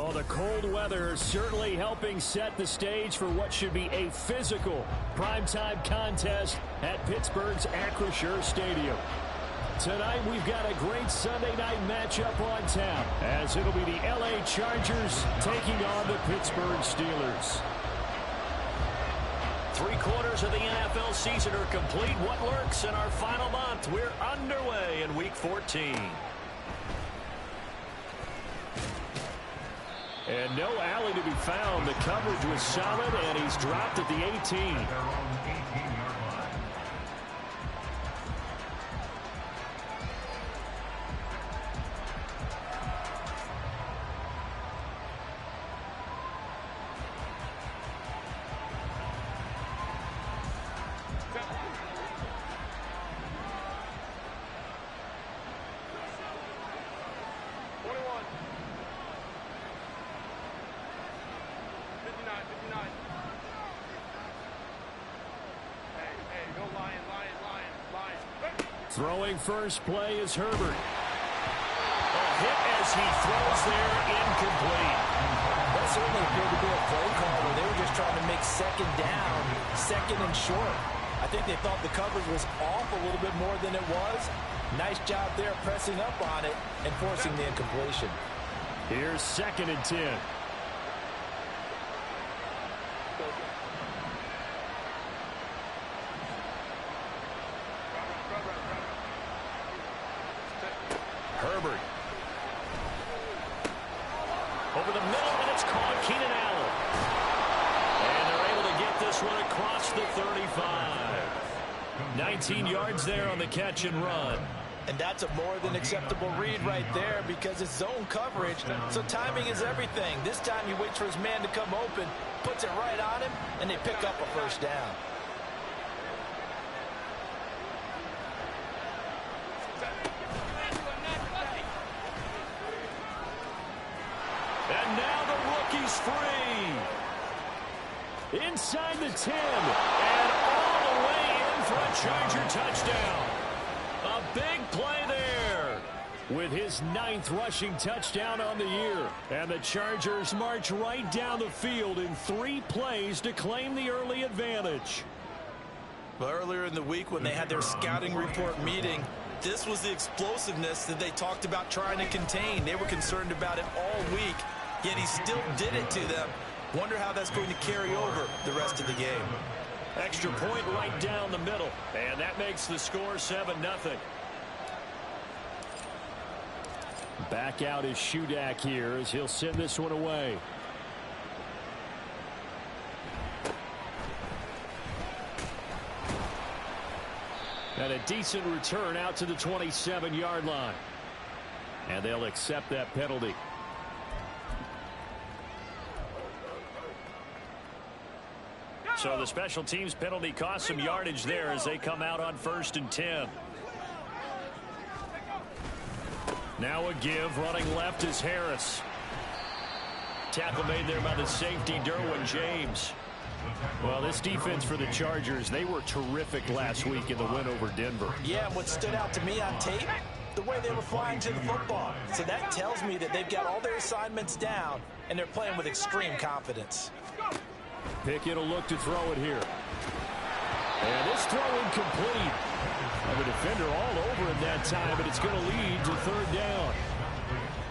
Oh, the cold weather is certainly helping set the stage for what should be a physical primetime contest at Pittsburgh's Acrisure Stadium. Tonight, we've got a great Sunday night matchup on tap, as it'll be the LA Chargers taking on the Pittsburgh Steelers. 3/4 of the NFL season are complete. What lurks in our final month? We're underway in Week 14. And no alley to be found. The coverage was solid, and he's dropped at the 18. Throwing first play is Herbert. A hit as he throws there, incomplete. That certainly appeared to be a play call where they were just trying to make second down, second and short. I think they thought the coverage was off a little bit more than it was. Nice job there pressing up on it and forcing the incompletion. Here's 2nd and 10. Herbert. Over the middle, and it's caught. Keenan Allen. And they're able to get this one across the 35. 19 yards there on the catch and run. And that's a more than acceptable read right there because it's zone coverage, so timing is everything. This time he waits for his man to come open, puts it right on him, and they pick up a first down. And now the rookie's free. Inside the 10. And all the way in for a Charger touchdown. A big play there. With his 9th rushing touchdown on the year. And the Chargers march right down the field in 3 plays to claim the early advantage. Well, earlier in the week when they had their scouting report meeting, this was the explosiveness that they talked about trying to contain. They were concerned about it all week. Yet he still did it to them. Wonder how that's going to carry over the rest of the game. Extra point right down the middle. And that makes the score 7-0. Back out is Shudak here as he'll send this one away. And a decent return out to the 27-yard line. And they'll accept that penalty. So the special teams penalty cost some yardage there as they come out on 1st and 10. Now a give. Running left is Harris. Tackle made there by the safety, Derwin James. Well, this defense for the Chargers, they were terrific last week in the win over Denver. Yeah, and what stood out to me on tape, the way they were flying to the football. So that tells me that they've got all their assignments down, and they're playing with extreme confidence. Pickett will look to throw it here. And this throw incomplete. And the defender all over him that time, but it's going to lead to 3rd down.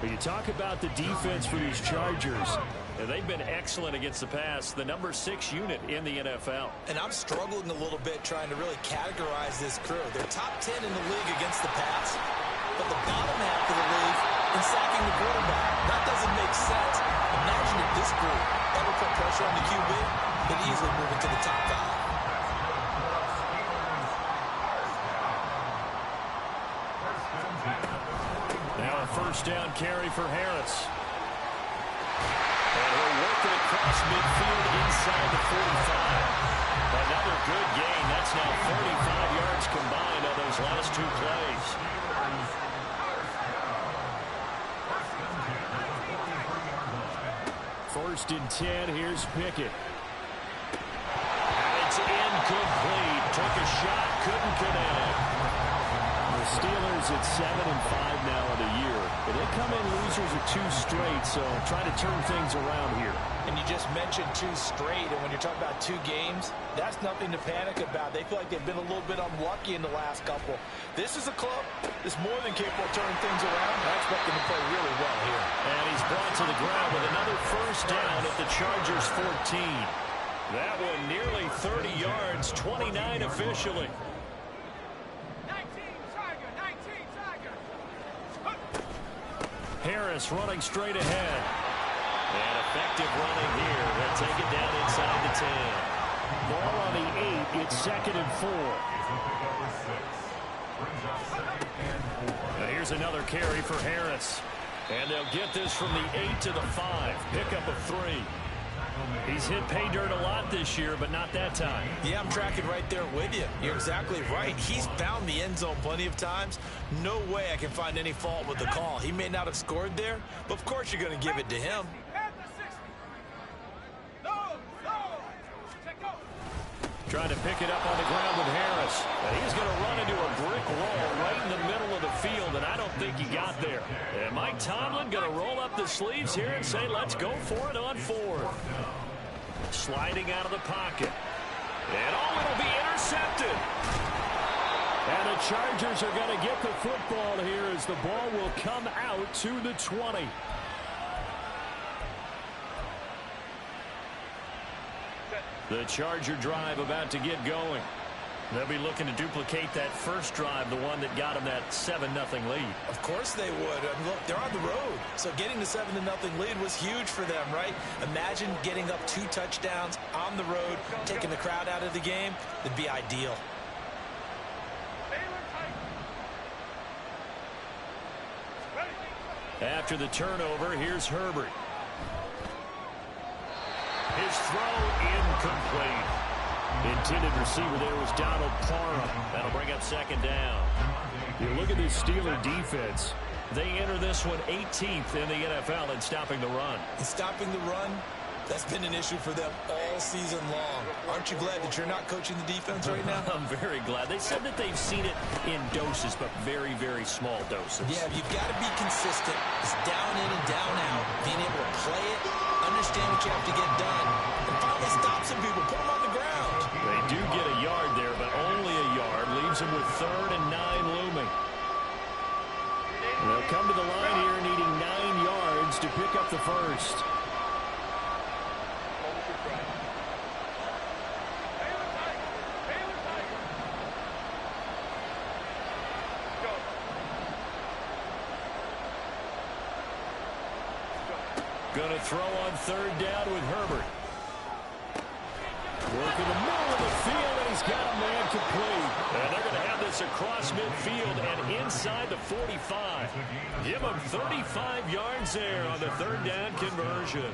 But you talk about the defense for these Chargers. And they've been excellent against the pass, the number 6 unit in the NFL. And I'm struggling a little bit trying to really categorize this crew. They're top 10 in the league against the pass, but the bottom half of the league in sacking the quarterback. That doesn't make sense. Imagine if this group ever put pressure on the QB, they'd easily move into the top 5. Now a 1st down carry for Harris. And he'll work it across midfield inside the 45. Another good gain. That's now 45 yards combined on those last 2 plays. First and 10, here's Pickett. And it's incomplete. Took a shot, couldn't connect. The Steelers at 7-5 now in the year. They come in losers of 2 straight, so trying to turn things around here. And you just mentioned 2 straight, and when you're talking about 2 games, that's nothing to panic about. They feel like they've been a little bit unlucky in the last couple. This is a club that's more than capable of turning things around. I expect them to play really well here. And he's brought to the ground with another first down at the Chargers' 14. That one nearly 30 yards, 29 officially. Harris running straight ahead. And effective running here. They'll take it down inside the 10. Ball on the 8. It's 2nd and 4. And here's another carry for Harris. And they'll get this from the 8 to the 5. Pickup of 3. He's hit pay dirt a lot this year, but not that time. Yeah, I'm tracking right there with you. You're exactly right. He's found the end zone plenty of times. No way I can find any fault with the call. He may not have scored there, but of course you're going to give it to him. Trying to pick it up on the ground with Harris. And he's going to run into a brick wall right in the middle of the field, and I don't think he got there. And Mike Tomlin going to roll up the sleeves here and say, let's go for it on 4th. Sliding out of the pocket. And it'll be intercepted. And the Chargers are going to get the football here as the ball will come out to the 20. The Charger drive about to get going. They'll be looking to duplicate that first drive, the one that got them that 7-0 lead. Of course they would. I mean, look, they're on the road. So getting the 7-0 lead was huge for them, right? Imagine getting up 2 touchdowns on the road, taking the crowd out of the game. It'd be ideal. After the turnover, here's Herbert. His throw incomplete. Intended receiver there was Donald Parham. That'll bring up 2nd down. You look at this Steeler defense. They enter this one 18th in the NFL in stopping the run. And stopping the run, that's been an issue for them all season long. Aren't you glad that you're not coaching the defense right now? I'm very glad. They said that they've seen it in doses, but very, very small doses. Yeah, you've got to be consistent. It's down in and down out. Being able to play it, understand what you have to get done, and finally stop some people, put them on the ground. They do get a yard there, but only a yard. Leaves them with 3rd and 9 looming. They'll come to the line here needing 9 yards to pick up the first. Going to throw on 3rd down with Herbert. Working the middle of the field, and he's got a man complete. And they're going to have this across midfield and inside the 45. Give them 35 yards there on the 3rd down conversion.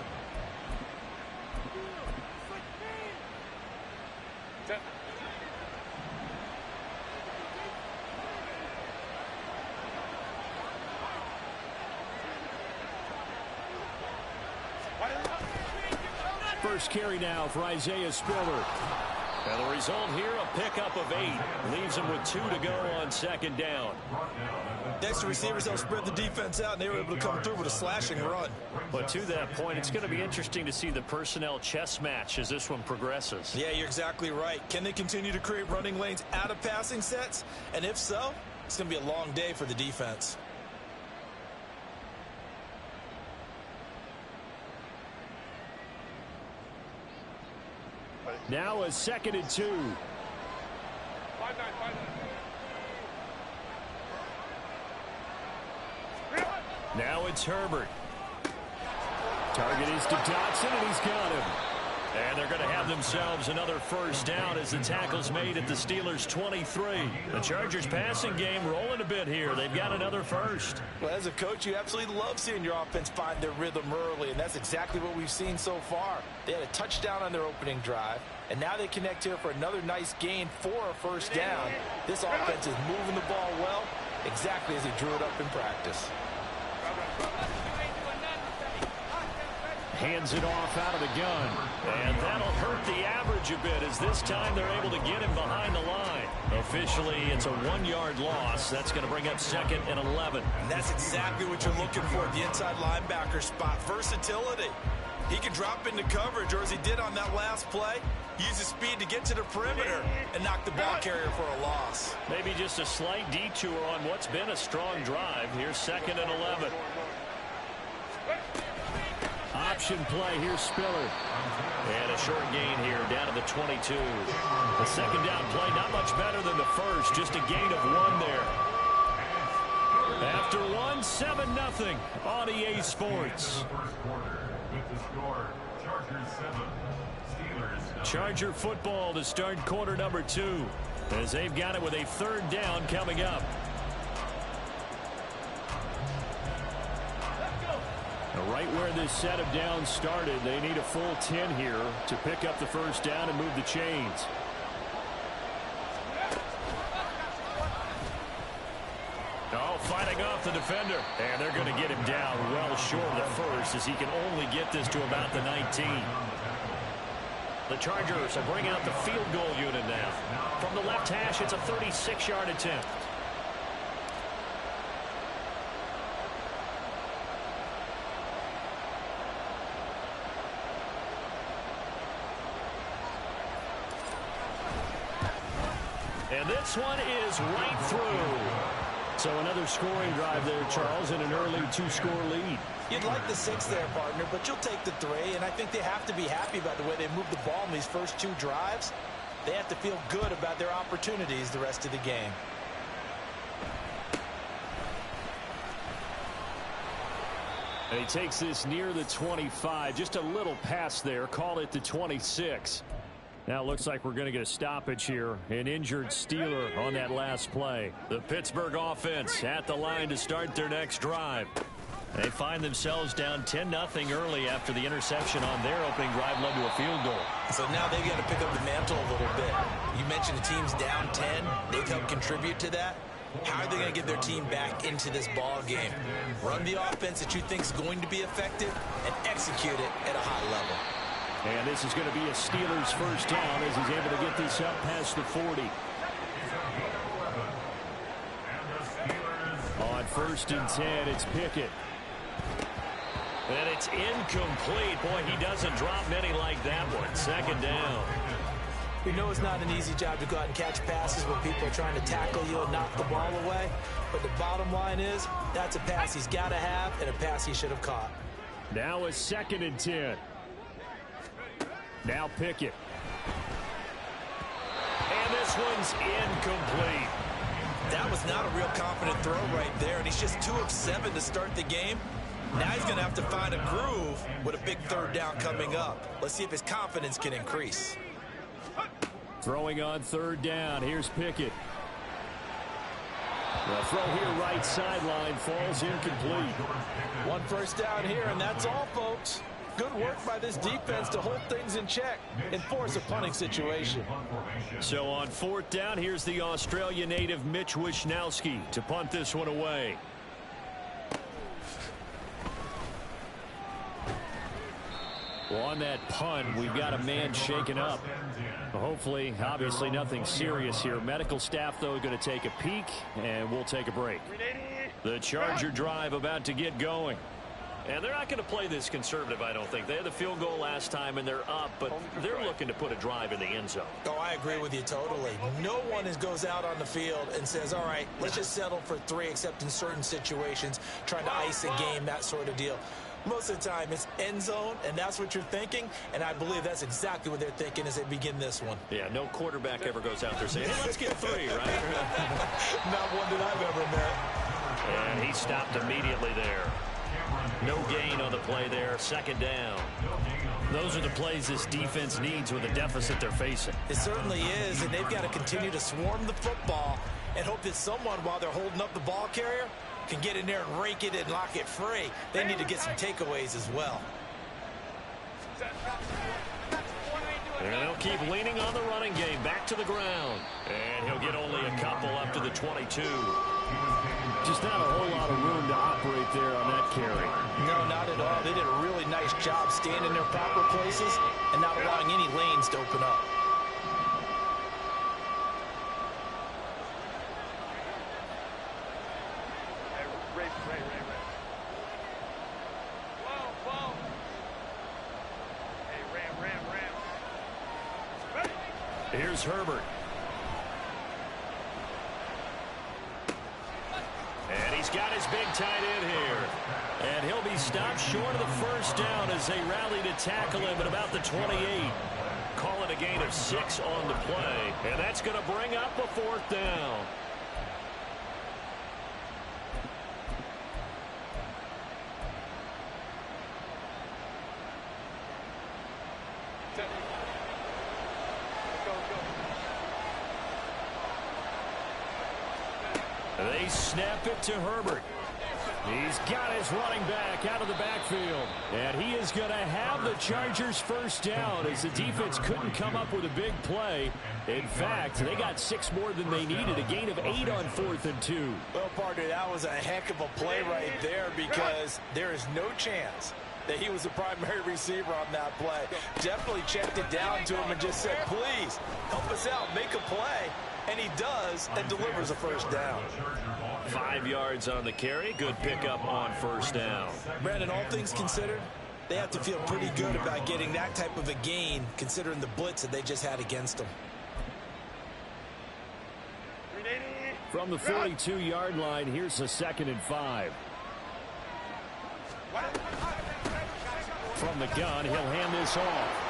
First carry now for Isaiah Spiller. And the result here, a pickup of 8. Leaves him with 2 to go on 2nd down. Next receivers, they'll spread the defense out, and they were able to come through with a slashing run. But to that point, it's going to be interesting to see the personnel chess match as this one progresses. Yeah, you're exactly right. Can they continue to create running lanes out of passing sets? And if so, it's going to be a long day for the defense. Now a 2nd and 2. Now it's Herbert. Target is to Dotson, and he's got him. And they're going to have themselves another first down as the tackle's made at the Steelers' 23. The Chargers passing game rolling a bit here. They've got another first. Well, as a coach, you absolutely love seeing your offense find their rhythm early, and that's exactly what we've seen so far. They had a touchdown on their opening drive, and now they connect here for another nice gain for a first down. This offense is moving the ball well, exactly as he drew it up in practice. Hands it off out of the gun. And that'll hurt the average a bit as this time they're able to get him behind the line. Officially, it's a 1-yard loss. That's going to bring up 2nd and 11. And that's exactly what you're looking for at the inside linebacker spot. Versatility. He can drop into coverage, or as he did on that last play, use his speed to get to the perimeter and knock the ball carrier for a loss. Maybe just a slight detour on what's been a strong drive. Here's 2nd and 11. Option play. Here's Spiller. And a short gain here down to the 22. The second down play, not much better than the first. Just a gain of 1 there. After 1, 7-0 on EA Sports. Charger football to start quarter number 2 as they've got it with a 3rd down coming up. Right where this set of downs started, they need a full 10 here to pick up the 1st down and move the chains. Oh, fighting off the defender. And they're going to get him down well short of the 1st as he can only get this to about the 19. The Chargers will bring out the field goal unit now. From the left hash, it's a 36-yard attempt. And this one is right through. So another scoring drive there, Charles, and an early 2-score lead. You'd like the 6 there, partner, but you'll take the 3, and I think they have to be happy about the way they moved the ball in these first 2 drives. They have to feel good about their opportunities the rest of the game. And he takes this near the 25, just a little pass there, call it the 26. Now it looks like we're going to get a stoppage here. An injured Steeler on that last play. The Pittsburgh offense at the line to start their next drive. They find themselves down 10-0 early after the interception on their opening drive led to a field goal. So now they've got to pick up the mantle a little bit. You mentioned the team's down 10. They've helped contribute to that. How are they going to get their team back into this ball game? Run the offense that you think is going to be effective and execute it at a high level. And this is going to be a Steelers 1st down as he's able to get this up past the 40. On 1st and 10, it's Pickett. And it's incomplete. Boy, he doesn't drop many like that one. 2nd down. We know it's not an easy job to go out and catch passes when people are trying to tackle you and knock the ball away. But the bottom line is, that's a pass he's got to have and a pass he should have caught. Now a 2nd and 10. Now Pickett. And this one's incomplete. That was not a real confident throw right there, and he's just 2 of 7 to start the game. Now he's going to have to find a groove with a big 3rd down coming up. Let's see if his confidence can increase. Throwing on 3rd down. Here's Pickett. The throw here right sideline falls incomplete. 1 first down here, and that's all, folks. Good work by this defense to hold things in check and force a punting situation. So on 4th down, here's the Australia native Mitch Wishnowski to punt this one away. Well, on that punt, we've got a man shaken up. Hopefully, obviously nothing serious here. Medical staff, though, going to take a peek, and we'll take a break. The Charger drive about to get going. And they're not going to play this conservative, I don't think. They had the field goal last time, and they're up, but they're looking to put a drive in the end zone. Oh, I agree with you totally. No one goes out on the field and says, all right, let's just settle for 3, except in certain situations, trying to ice a game, that sort of deal. Most of the time, it's end zone, and that's what you're thinking, and I believe that's exactly what they're thinking as they begin this one. Yeah, no quarterback ever goes out there saying, hey, let's get 3, right? Not one that I've ever met. And he stopped immediately there. No gain on the play there. 2nd down. Those are the plays this defense needs with the deficit they're facing. It certainly is, and they've got to continue to swarm the football and hope that someone, while they're holding up the ball carrier, can get in there and rake it and lock it free. They need to get some takeaways as well. And they'll keep leaning on the running game. Back to the ground. And he'll get only a couple up to the 22. Just not a whole lot of room to operate there on that carry. No, not at all. They did a really nice job staying in their proper places and not allowing any lanes to open up. Here's Herbert. And he's got his big tight end here. And he'll be stopped short of the first down as they rally to tackle him at about the 28. Call it a gain of 6 on the play. And that's going to bring up a 4th down. They snap it to Herbert. He's got his running back out of the backfield. And he is going to have the Chargers first down as the defense couldn't come up with a big play. In fact, they got 6 more than they needed, a gain of 8 on 4th and 2. Well, partner, that was a heck of a play right there because there is no chance that he was the primary receiver on that play. Definitely checked it down to him and just said, please, help us out, make a play. And he does and delivers a first down. 5 yards on the carry. Good pickup on first down. Brandon, all things considered, they have to feel pretty good about getting that type of a gain considering the blitz that they just had against them. From the 42-yard line, here's a 2nd and 5. From the gun, he'll hand this off.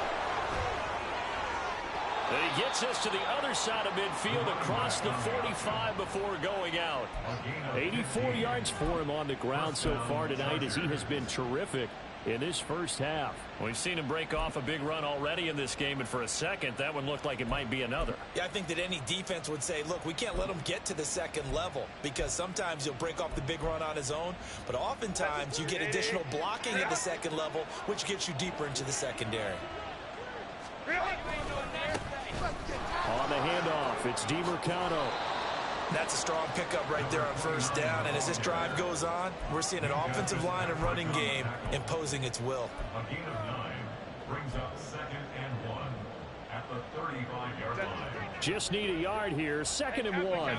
And he gets us to the other side of midfield across the 45 before going out. 84 yards for him on the ground so far tonight as he has been terrific in this first half. We've seen him break off a big run already in this game, and for a second, that one looked like it might be another. Yeah, I think that any defense would say, look, we can't let him get to the second level because sometimes he'll break off the big run on his own, but oftentimes you get additional blocking at the second level, which gets you deeper into the secondary. On the handoff, it's DiMercano. That's a strong pickup right there on first down. And as this drive goes on, we're seeing an offensive line and running game imposing its will. A gain of 9 brings up 2nd and 1 at the 35-yard line. Just need a yard here, 2nd and 1.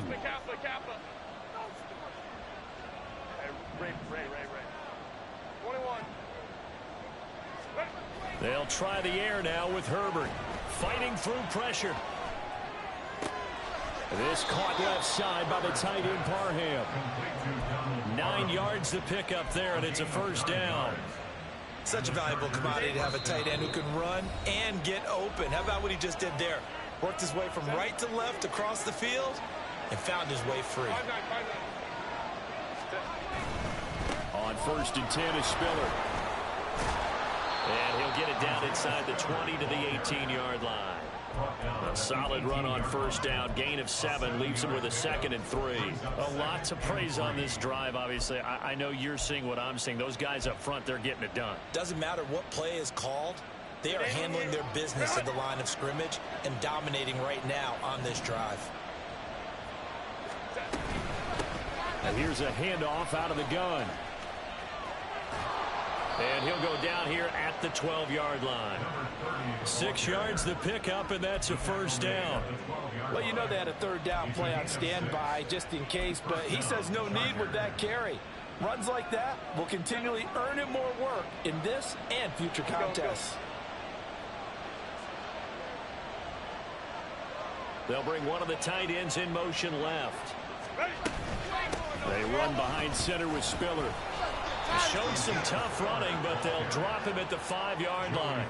They'll try the air now with Herbert. Fighting through pressure. This caught left side by the tight end Parham. 9 yards to pick up there, and it's a first down. Such a valuable commodity to have a tight end who can run and get open. How about what he just did there? Worked his way from right to left across the field and found his way free. On 1st and 10 is Spiller. And he'll get it down inside the 20 to the 18-yard line. A solid run on first down. Gain of 7 leaves him with a 2nd and 3. A lot to praise on this drive, obviously. I know you're seeing what I'm seeing. Those guys up front, they're getting it done. Doesn't matter what play is called. They are handling their business at the line of scrimmage and dominating right now on this drive. And here's a handoff out of the gun. And he'll go down here at the 12-yard line. 6 yards the pickup, and that's a first down. Well, you know they had a 3rd down play on standby just in case, but he says no need with that carry. Runs like that will continually earn him more work in this and future contests. They'll bring one of the tight ends in motion left. They run behind center with Spiller. Showed some tough running, but they'll drop him at the 5-yard line.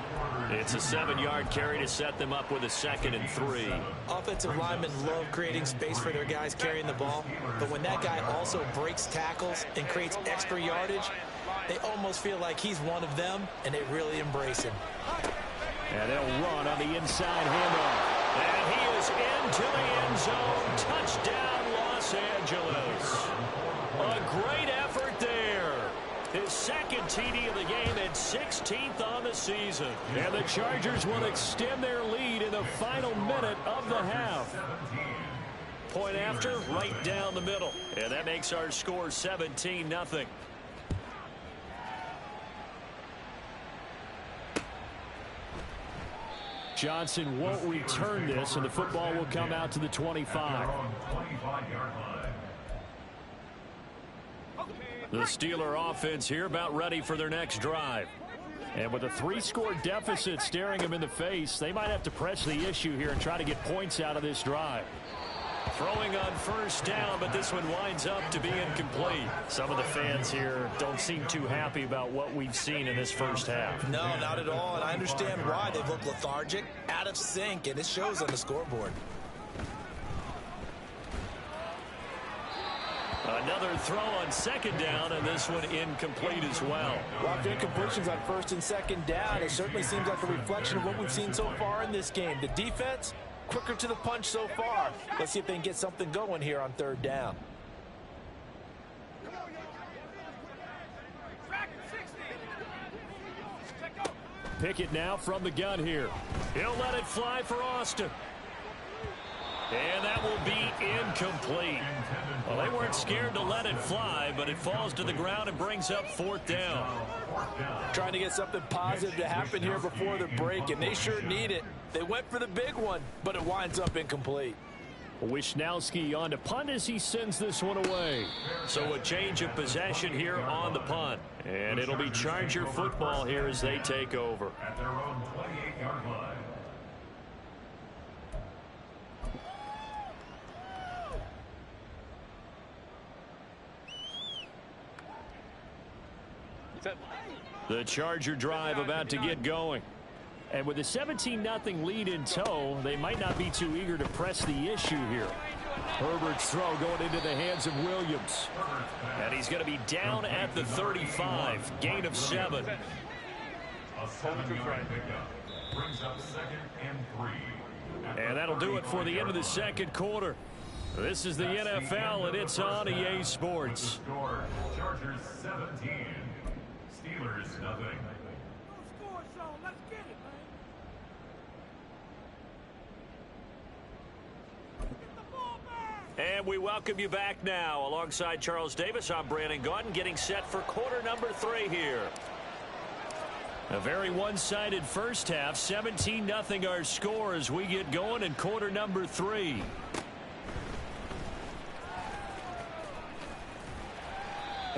It's a 7-yard carry to set them up with a 2nd and 3. Offensive linemen love creating space for their guys carrying the ball, but when that guy also breaks tackles and creates extra yardage, they almost feel like he's one of them, and they really embrace him. And they'll run on the inside handoff. And he is into the end zone. Touchdown, Los Angeles. A great effort there. His second TD of the game and 16th on the season. And the Chargers will extend their lead in the final minute of the half. Point after, right down the middle. And that makes our score 17-0. Johnson won't return this, and the football will come out to the 25. The Steeler offense here about ready for their next drive. And with a 3-score deficit staring them in the face, they might have to press the issue here and try to get points out of this drive. Throwing on first down, but this one winds up to be incomplete. Some of the fans here don't seem too happy about what we've seen in this first half. No, not at all, and I understand why. They've looked lethargic, out of sync, and it shows on the scoreboard. Another throw on second down, and this one incomplete as well. A lot of incompletions on first and second down. It certainly seems like a reflection of what we've seen so far in this game. The defense, quicker to the punch so far. Let's see if they can get something going here on third down. Pickett now from the gun here. He'll let it fly for Austin. And that will be incomplete. Well, they weren't scared to let it fly, but it falls to the ground and brings up fourth down. Trying to get something positive to happen here before the break, and they sure need it. They went for the big one, but it winds up incomplete. Wisnowski on to punt as he sends this one away. So a change of possession here on the punt. And it'll be Charger football here as they take over. At their own 28-yard line. The Charger drive about to get going. And with a 17-0 lead in tow, they might not be too eager to press the issue here. Herbert's throw going into the hands of Williams. And he's going to be down at the 35. Gain of 7. A 7-yard pickup brings up 2nd and 3. And that'll do it for the end of the second quarter. This is the NFL, and it's on EA Sports. Score, Chargers 17. Steelers nothing. And we welcome you back now. Alongside Charles Davis, I'm Brandon Gaudin, getting set for quarter number 3 here. A very one-sided first half. 17-0 our score as we get going in quarter number 3.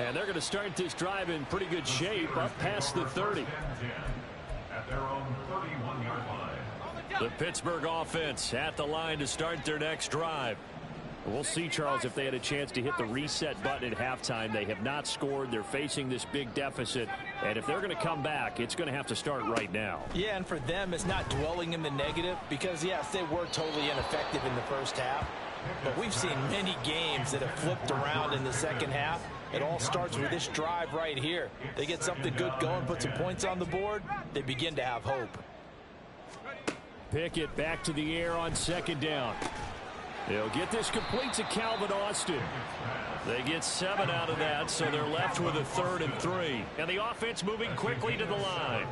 And they're going to start this drive in pretty good shape up past the 30. At their own 31-yard line. The Pittsburgh offense at the line to start their next drive. We'll see, Charles, if they had a chance to hit the reset button at halftime. They have not scored. They're facing this big deficit. And if they're going to come back, it's going to have to start right now. Yeah, and for them, it's not dwelling in the negative because, yes, they were totally ineffective in the first half. But we've seen many games that have flipped around in the second half. It all starts with this drive right here. They get something good going, put some points on the board, they begin to have hope. Pickett back to the air on second down. They'll get this complete to Calvin Austin. They get 7 out of that, so they're left with a 3rd and 3. And the offense moving quickly to the line.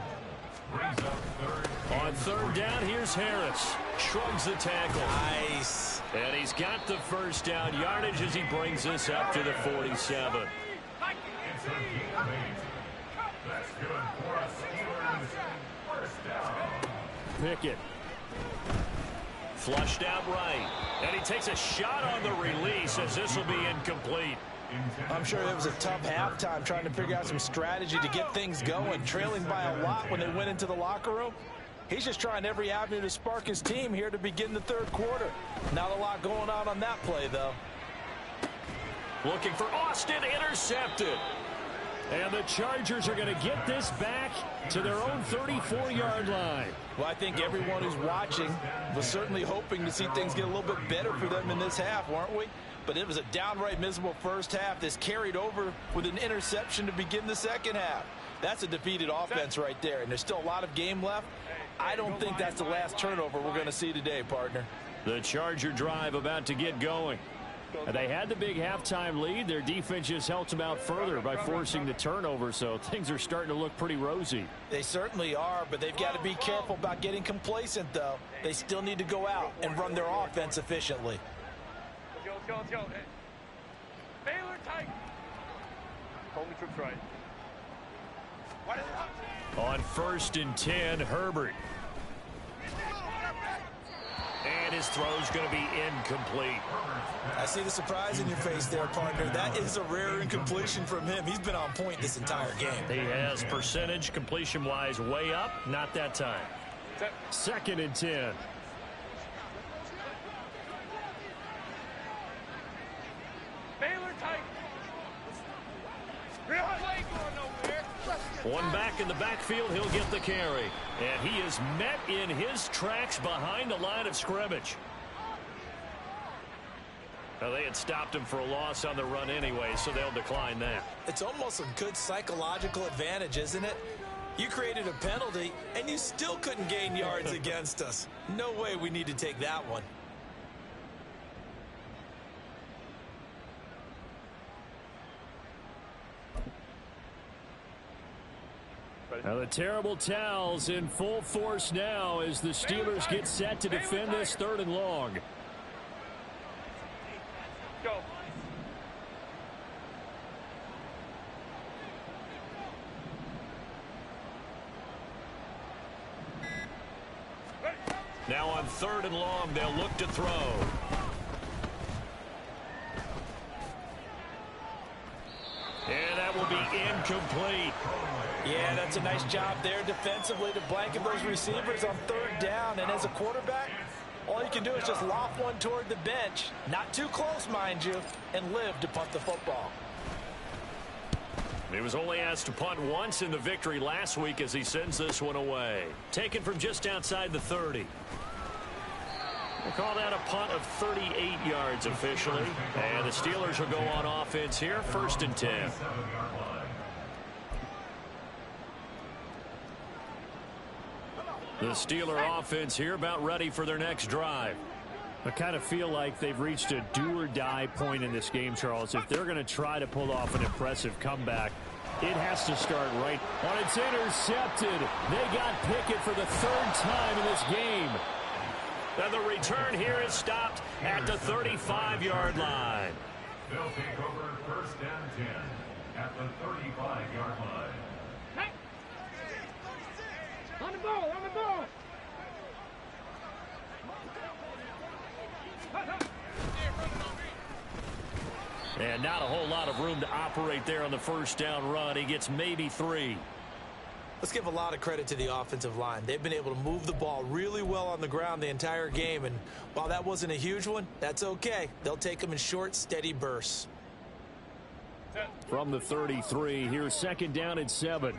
On third down, here's Harris. Shrugs the tackle. Nice. And he's got the first down yardage as he brings this up to the 47. It's a gain of 8. That's good for a Steelers first down. Pickett. Flushed out right. And he takes a shot on the release as this will be incomplete. I'm sure it was a tough halftime trying to figure out some strategy to get things going. Trailing by a lot when they went into the locker room. He's just trying every avenue to spark his team here to begin the third quarter. Not a lot going on that play, though. Looking for Austin, intercepted. And the Chargers are going to get this back to their own 34-yard line. Well, I think everyone who's watching was certainly hoping to see things get a little bit better for them in this half, weren't we? But it was a downright miserable first half. This carried over with an interception to begin the second half. That's a defeated offense right there, and there's still a lot of game left. I don't think that's the last turnover we're going to see today, partner. The Charger drive about to get going. They had the big halftime lead. Their defense just helped them out further by forcing the turnover, so things are starting to look pretty rosy. They certainly are, but they've got to be careful about getting complacent, though. They still need to go out and run their offense efficiently. Let's go. Baylor tight. Hold the troops right. On 1st and 10, Herbert. And his throw's going to be incomplete. I see the surprise in your face there, partner. That is a rare incompletion from him. He's been on point this entire game. He has percentage completion-wise way up. Not that time. 2nd and 10. Baylor tight. One back in the backfield, he'll get the carry. And he is met in his tracks behind the line of scrimmage. Now, they had stopped him for a loss on the run anyway, so they'll decline that. It's almost a good psychological advantage, isn't it? You created a penalty, and you still couldn't gain yards against us. No way we need to take that one. Now the terrible towels in full force now as the Steelers get set to defend this 3rd and long. Go. Now on 3rd and long, they'll look to throw. And that will be incomplete. Yeah, that's a nice job there defensively to blanket those receivers on 3rd down. And as a quarterback, all you can do is just loft one toward the bench. Not too close, mind you, and live to punt the football. He was only asked to punt once in the victory last week as he sends this one away. Taken from just outside the 30. We'll call that a punt of 38 yards officially. And the Steelers will go on offense here, 1st and 10. The Steeler offense here about ready for their next drive. I kind of feel like they've reached a do-or-die point in this game, Charles. If they're going to try to pull off an impressive comeback, it has to start right. When it's intercepted, they got Pickett for the 3rd time in this game. And the return here is stopped at the 35-yard line. They'll take over 1st and 10 at the 35-yard line. On the ball. And not a whole lot of room to operate there on the 1st down run. He gets maybe 3. Let's give a lot of credit to the offensive line. They've been able to move the ball really well on the ground the entire game. And while that wasn't a huge one, that's okay. They'll take them in short, steady bursts. From the 33, here's 2nd down and 7.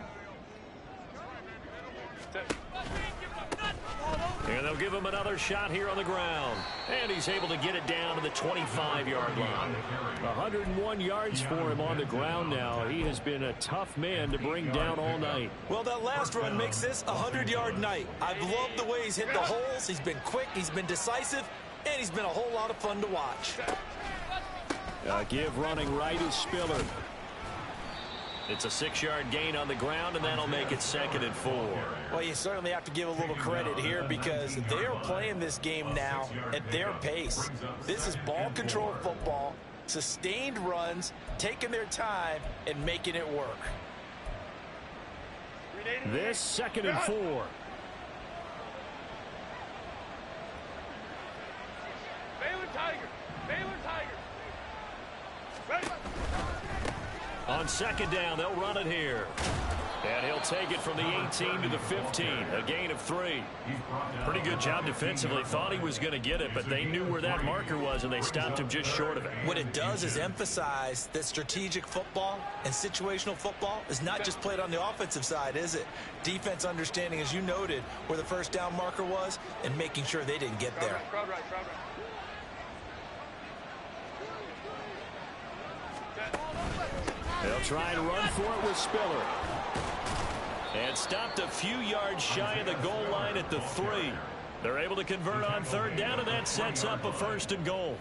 And they'll give him another shot here on the ground. And he's able to get it down to the 25-yard line. 101 yards for him on the ground now. He has been a tough man to bring down all night. Well, that last run makes this a 100-yard night. I've loved the way he's hit the holes. He's been quick, he's been decisive, and he's been a whole lot of fun to watch. Give running right is Spiller. It's a 6-yard gain on the ground, and that'll make it 2nd and 4. Well, you certainly have to give a little credit here because they are playing this game now at their pace. This is ball control football, sustained runs, taking their time, and making it work. This 2nd and 4. Baylor Tiger. Ready. On 2nd down, they'll run it here. And he'll take it from the 18 to the 15, a gain of 3. Pretty good job defensively. Thought he was going to get it, but they knew where that marker was, and they stopped him just short of it. What it does is emphasize that strategic football and situational football is not just played on the offensive side, is it? Defense understanding, as you noted, where the 1st down marker was and making sure they didn't get there. Crowd right. They'll try and run for it with Spiller. And stopped a few yards shy of the goal line at the 3. They're able to convert on third down, and that sets up a 1st and goal.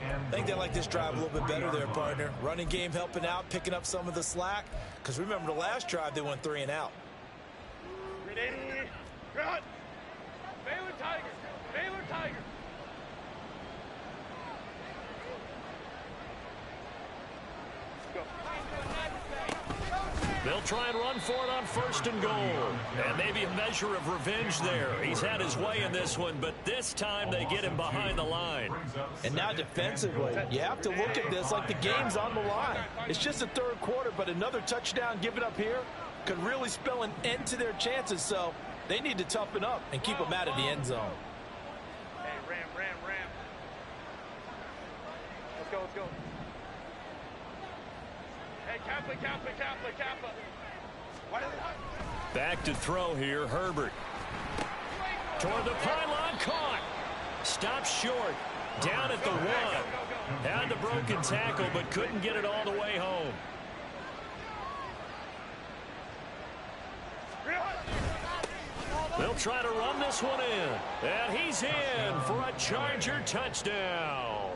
I think they like this drive a little bit better there, partner. Running game helping out, picking up some of the slack. Because remember the last drive, they went 3 and out. Ready, run! Baylor Tigers! Baylor Tigers! They'll try and run for it on 1st and goal. And maybe a measure of revenge there. He's had his way in this one, but this time they get him behind the line. And now defensively, you have to look at this like the game's on the line. It's just the 3rd quarter, but another touchdown given up here could really spell an end to their chances. So they need to toughen up and keep them out of the end zone. Hey, ram. Let's go. Hey, Kappa. Back to throw here, Herbert. Toward the pylon, caught. Stopped short. Down at the 1. Had the broken tackle, but couldn't get it all the way home. They'll try to run this one in. And he's in for a Charger touchdown.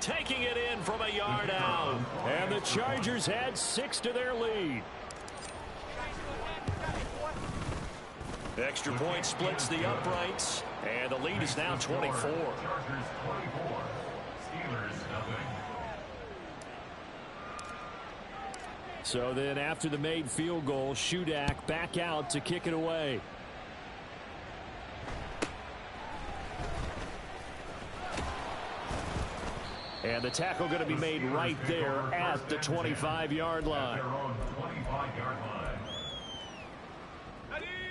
Taking it in from a yard out. And the Chargers add 6 to their lead. Extra point splits the uprights. And the lead is now 24. Chargers 24. Steelers nothing. So then after the made field goal, Shudak back out to kick it away. And the tackle going to be made right there at the 25-yard line.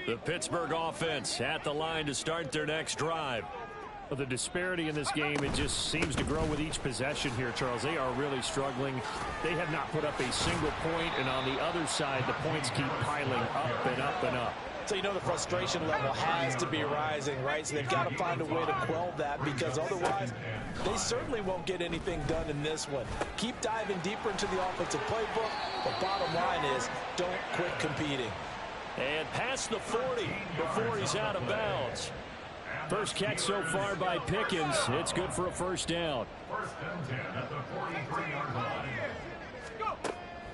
The Pittsburgh offense at the line to start their next drive. Well, the disparity in this game, it just seems to grow with each possession here, Charles. They are really struggling. They have not put up a single point, and on the other side, the points keep piling up and up and up. So you know the frustration level has to be rising, right? So they've got to find a way to quell that, because otherwise they certainly won't get anything done in this one. Keep diving deeper into the offensive playbook, but bottom line is don't quit competing. And past the 40 before he's out of bounds. First catch so far by Pickens. It's good for a 1st down. 1st and 10 at the 43-yard line.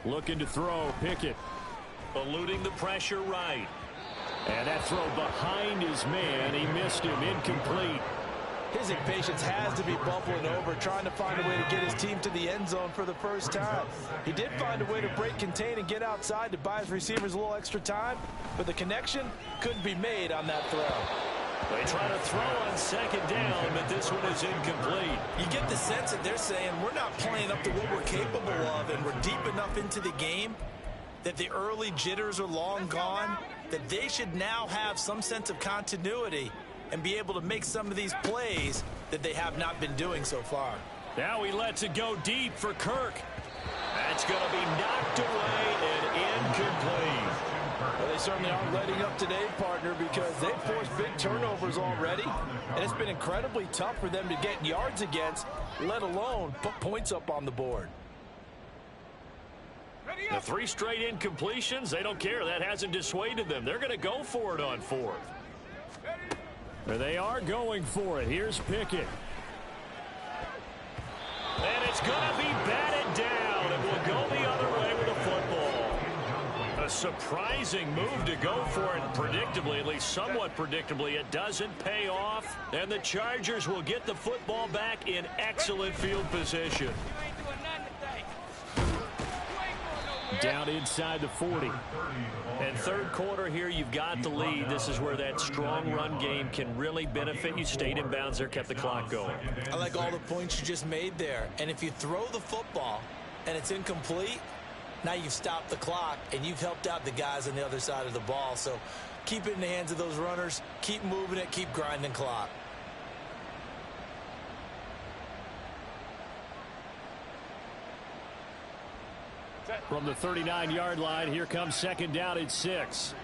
Looking to throw, Pickett. Eluding the pressure right. And that throw behind his man. He missed him. Incomplete. His impatience has to be bubbling over, trying to find a way to get his team to the end zone for the first time. He did find a way to break contain and get outside to buy his receivers a little extra time, but the connection couldn't be made on that throw. They try to throw on 2nd down, but this one is incomplete. You get the sense that they're saying we're not playing up to what we're capable of, and we're deep enough into the game that the early jitters are long gone, that they should now have some sense of continuity and be able to make some of these plays that they have not been doing so far. Now he lets it go deep for Kirk. That's going to be knocked away and incomplete. Well, they certainly aren't letting up today, partner, because they've forced big turnovers already, and it's been incredibly tough for them to get yards against, let alone put points up on the board. The 3 straight incompletions, they don't care. That hasn't dissuaded them. They're going to go for it on 4th. They are going for it. Here's Pickett. And it's going to be batted down, and will go the other way with the football. A surprising move to go for it predictably, at least somewhat predictably. It doesn't pay off, and the Chargers will get the football back in excellent field position. Down inside the 40. And 3rd quarter here, you've got the lead. This is where that strong run game can really benefit you. Stayed in bounds there, kept the clock going. I like all the points you just made there. And if you throw the football and it's incomplete, now you've stopped the clock and you've helped out the guys on the other side of the ball. So keep it in the hands of those runners. Keep moving it. Keep grinding clock. From the 39-yard line, here comes 2nd down at 6.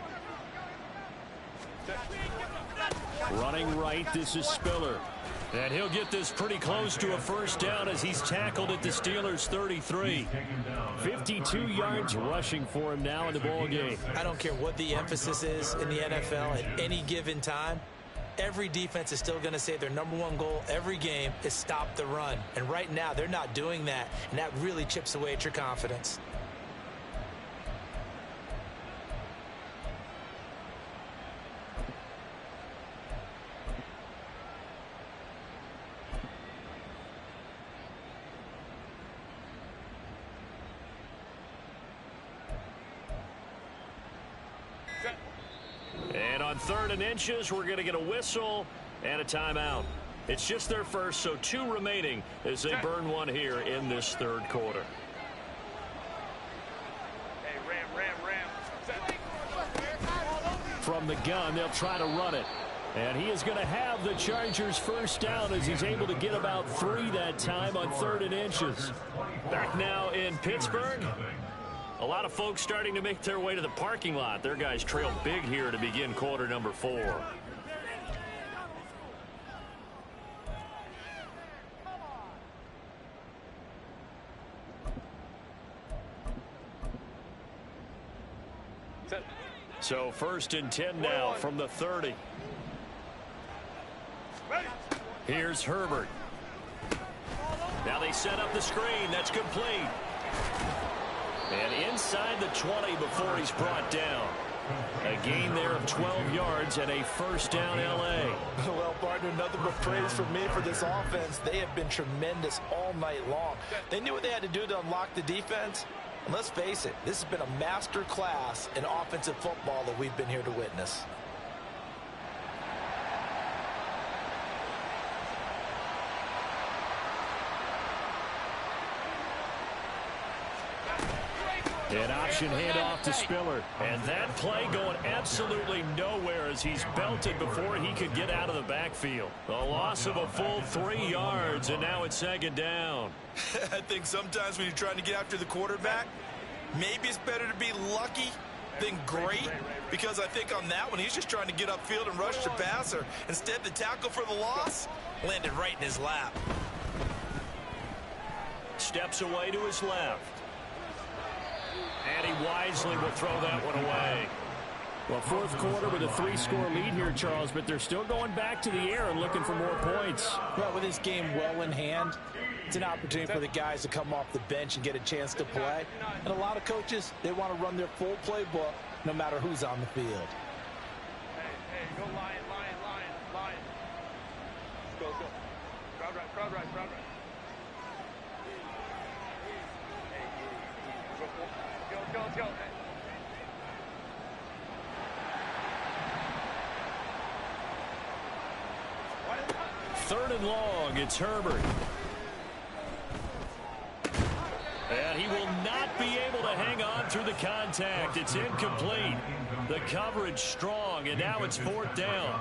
Running right, this is Spiller. And he'll get this pretty close to a 1st down as he's tackled at the Steelers' 33. 52 yards rushing for him now in the ball game. I don't care what the emphasis is in the NFL at any given time. every defense is still going to say their #1 goal every game is stop the run. And right now, they're not doing that, and that really chips away at your confidence. And on 3rd and inches, we're going to get a whistle and a timeout. It's just their first, so 2 remaining as they burn one here in this 3rd quarter. Hey, ram. From the gun, they'll try to run it. And he is going to have the Chargers first down as he's able to get about 3 that time on 3rd and inches. Back now in Pittsburgh. A lot of folks starting to make their way to the parking lot. Their guys trail big here to begin quarter number 4. So 1st and 10 now from the 30. Here's Herbert. Now they set up the screen. That's complete. And inside the 20 before he's brought down. A gain there of 12 yards and a first down L.A. Well, partner, nothing but praise from me for this offense. They have been tremendous all night long. They knew what they had to do to unlock the defense. And let's face it, this has been a master class in offensive football that we've been here to witness. An option handoff to Spiller. And that play going absolutely nowhere as he's belted before he could get out of the backfield. A loss of a full 3 yards, and now it's 2nd down. I think sometimes when you're trying to get after the quarterback, maybe it's better to be lucky than great, because I think on that one, he's just trying to get upfield and rush the passer. Instead, the tackle for the loss landed right in his lap. Steps away to his left. And he wisely will throw that one away. Well, 4th quarter with a 3-score lead here, Charles, but they're still going back to the air and looking for more points. Well, with this game well in hand, it's an opportunity for the guys to come off the bench and get a chance to play. And a lot of coaches, they want to run their full playbook no matter who's on the field. Hey, go Lion. Go. Crowd right. Go. 3rd and long, it's Herbert. And he will not be able to hang on through the contact. It's incomplete. The coverage strong, and now it's 4th down.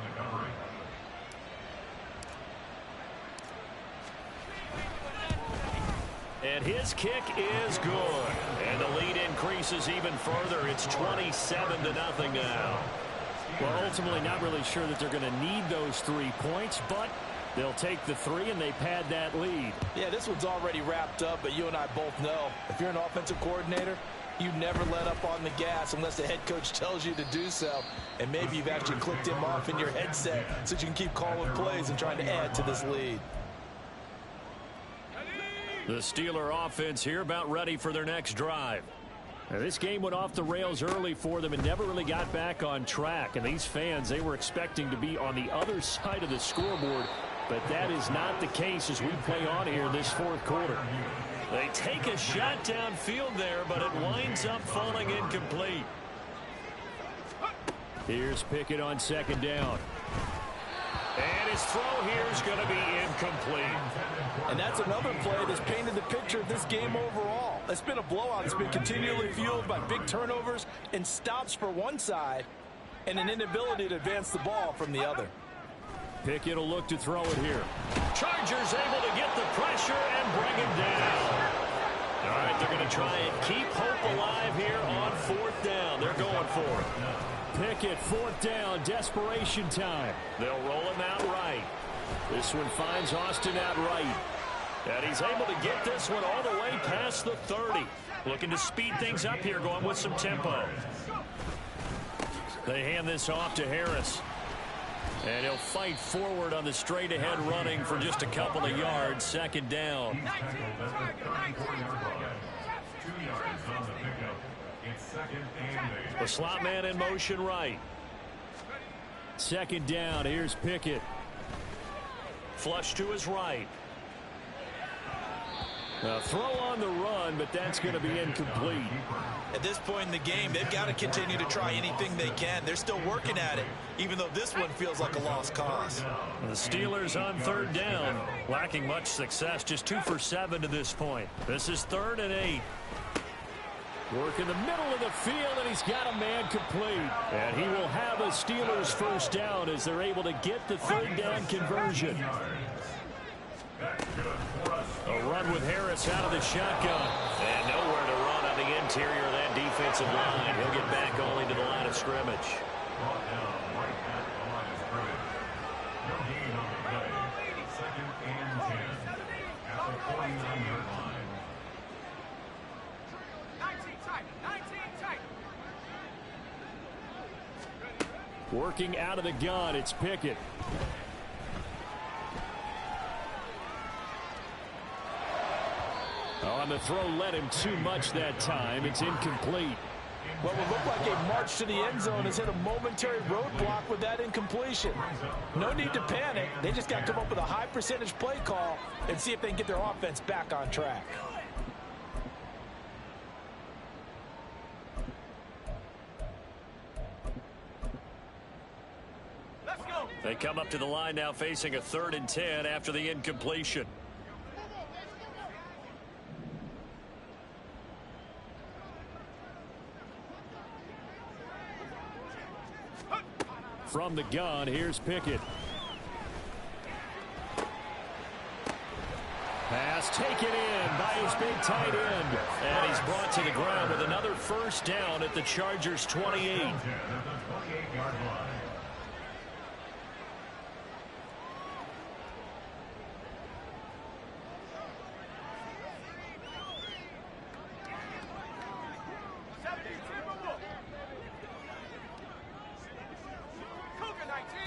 And his kick is good. And the lead increases even further. It's 27-0 now. Well, ultimately not really sure that they're going to need those 3 points, but they'll take the 3 and they pad that lead. Yeah, this one's already wrapped up, but you and I both know if you're an offensive coordinator, you never let up on the gas unless the head coach tells you to do so. And maybe you've actually clicked him off in your headset so you can keep calling plays and trying to add to this lead. The Steeler offense here about ready for their next drive. Now, this game went off the rails early for them and never really got back on track. And these fans, they were expecting to be on the other side of the scoreboard, but that is not the case as we play on here this 4th quarter. They take a shot downfield there, but it winds up falling incomplete. Here's Pickett on 2nd down. And his throw here is going to be incomplete. And that's another play that's painted the picture of this game overall. It's been a blowout. It's been continually fueled by big turnovers and stops for one side and an inability to advance the ball from the other. Pickett will look to throw it here. Chargers able to get the pressure and bring him down. All right, they're going to try and keep hope alive here on 4th down. They're going for it. Pickett, 4th down, desperation time. They'll roll him out right. This one finds Austin out right. And he's able to get this one all the way past the 30. Looking to speed things up here, going with some tempo. They hand this off to Harris. And he'll fight forward on the straight-ahead running for just a couple of yards. Second down. 2 yards on the pickup. It's second and 8. The slot man in motion right. Second down. Here's Pickett. Flush to his right. A throw on the run, but that's going to be incomplete. At this point in the game, they've got to continue to try anything they can. They're still working at it, even though this one feels like a lost cause. The Steelers on third down, lacking much success, just 2 for 7 to this point. This is 3rd and 8. Work in the middle of the field, and he's got a man complete. And he will have a Steelers first down as they're able to get the third down conversion. A run with Harris out of the shotgun. And nowhere to run on the interior of that defensive line. He'll get back only to the line of scrimmage. Brought down right at the line of scrimmage. No gain on the play. Second and 10. At the 49-yard line. 19 tight. 19 tight. Working out of the gun, it's Pickett. On the throw, led him too much that time. It's incomplete. What would look like a march to the end zone has hit a momentary roadblock with that incompletion. No need to panic. They just got to come up with a high percentage play call and see if they can get their offense back on track. Let's go. They come up to the line now facing a 3rd and 10 after the incompletion. From the gun, here's Pickett. Pass taken in by his big tight end. And he's brought to the ground with another first down at the Chargers' 28. At the 28-yard line.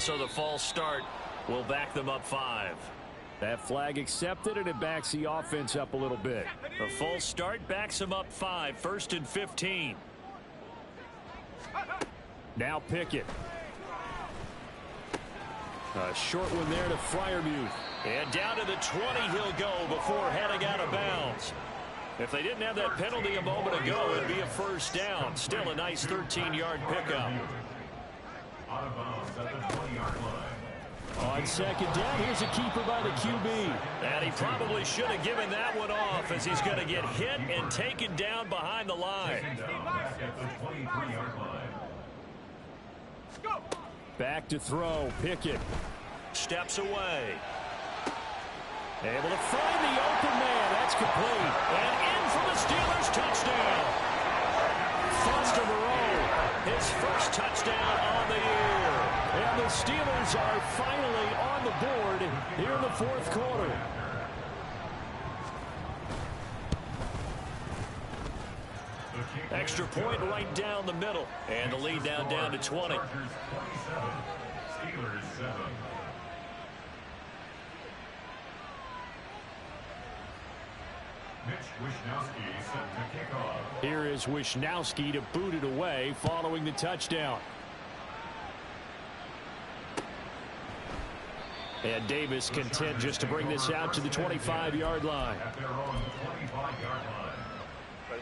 So the false start will back them up 5. That flag accepted, and it backs the offense up a little bit. A false start backs them up 5. 1st and 15. Now Pickett. A short one there to Freiermuth. And down to the 20 he'll go before heading out of bounds. If they didn't have that penalty a moment ago, it'd be a first down. Still a nice 13-yard pickup. Out of bounds at the 20-yard line. On second down, here's a keeper by the QB. And he probably should have given that one off as he's going to get hit and taken down behind the line. Down back at the 23-yard line. Back to throw, Pickett. Steps away. Able to find the open man. That's complete. And in for the Steelers touchdown. Foster Moreau. His first touchdown on the year. And the Steelers are finally on the board here in the 4th quarter. Extra point right down the middle. And the lead down to 20. Chargers 27, Steelers 7. Mitch Wishnowsky set to kick off. Here is Wishnowsky to boot it away following the touchdown. And Davis content just to bring this out to the 25-yard line. At their own 25-yard line.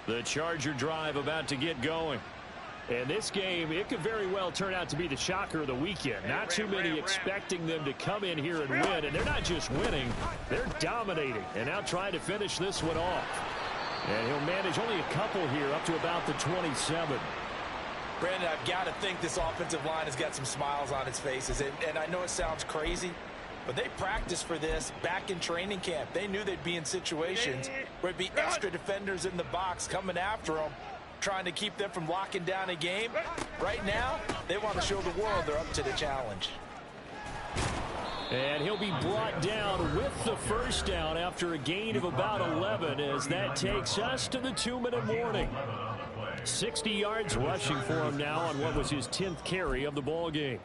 The Charger drive about to get going. And this game, it could very well turn out to be the shocker of the weekend. Not too many expecting them to come in here and win. And they're not just winning, they're dominating. And now trying to finish this one off. And he'll manage only a couple here up to about the 27. Brandon, I've got to think this offensive line has got some smiles on its faces. And I know it sounds crazy, but they practiced for this back in training camp. They knew they'd be in situations where it'd be extra defenders in the box coming after them, trying to keep them from locking down a game. Right now, they want to show the world they're up to the challenge. And he'll be brought down with the first down after a gain of about 11 as that takes us to the 2-minute warning. 60 yards rushing for him now on what was his 10th carry of the ball game.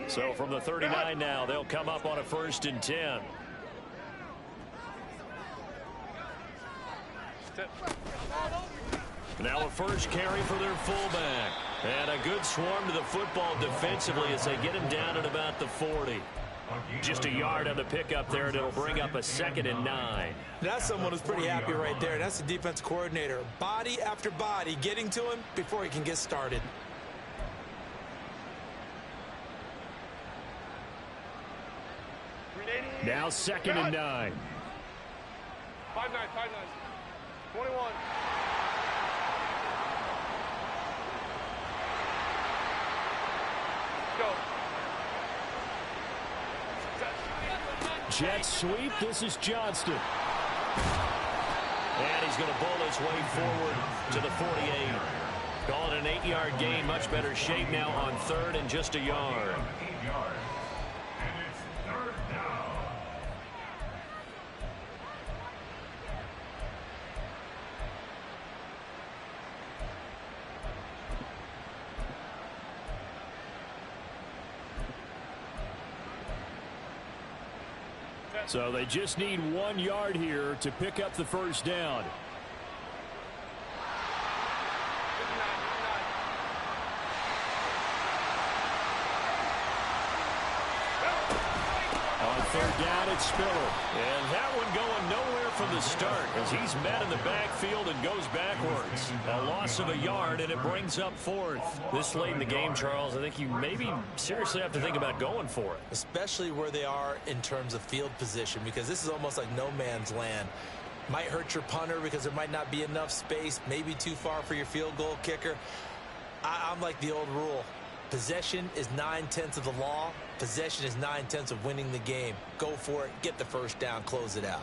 So from the 39 now, they'll come up on a 1st and 10. Now a first carry for their fullback. And a good swarm to the football defensively as they get him down at about the 40. Just a yard on the pickup there, and it'll bring up a 2nd and 9. That's someone who's pretty happy right there. That's the defense coordinator. Body after body getting to him before he can get started. Now 2nd and 9. 5-9, 5-9. 21. Go. Jet sweep. This is Johnston. And he's going to bowl his way forward to the 48. Call it an 8-yard gain. Much better shape now on 3rd and just a yard. 8 yards. And it's 3rd down. So they just need 1 yard here to pick up the first down. On 3rd down, it's Spiller. And that one going nowhere from the start as he's met in the backfield and goes backwards. A loss of a yard, and it brings up 4th. This late in the game, Charles, I think you maybe seriously have to think about going for it. Especially where they are in terms of field position, because this is almost like no man's land. Might hurt your punter because there might not be enough space, maybe too far for your field goal kicker. I'm like the old rule. Possession is 9/10 of the law. Possession is 9/10 of winning the game. Go for it. Get the first down. Close it out.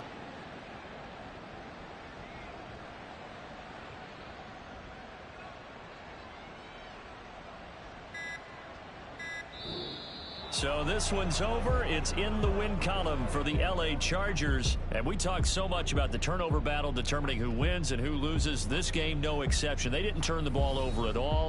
So this one's over. It's in the win column for the LA Chargers. And we talked so much about the turnover battle determining who wins and who loses. This game, no exception. They didn't turn the ball over at all.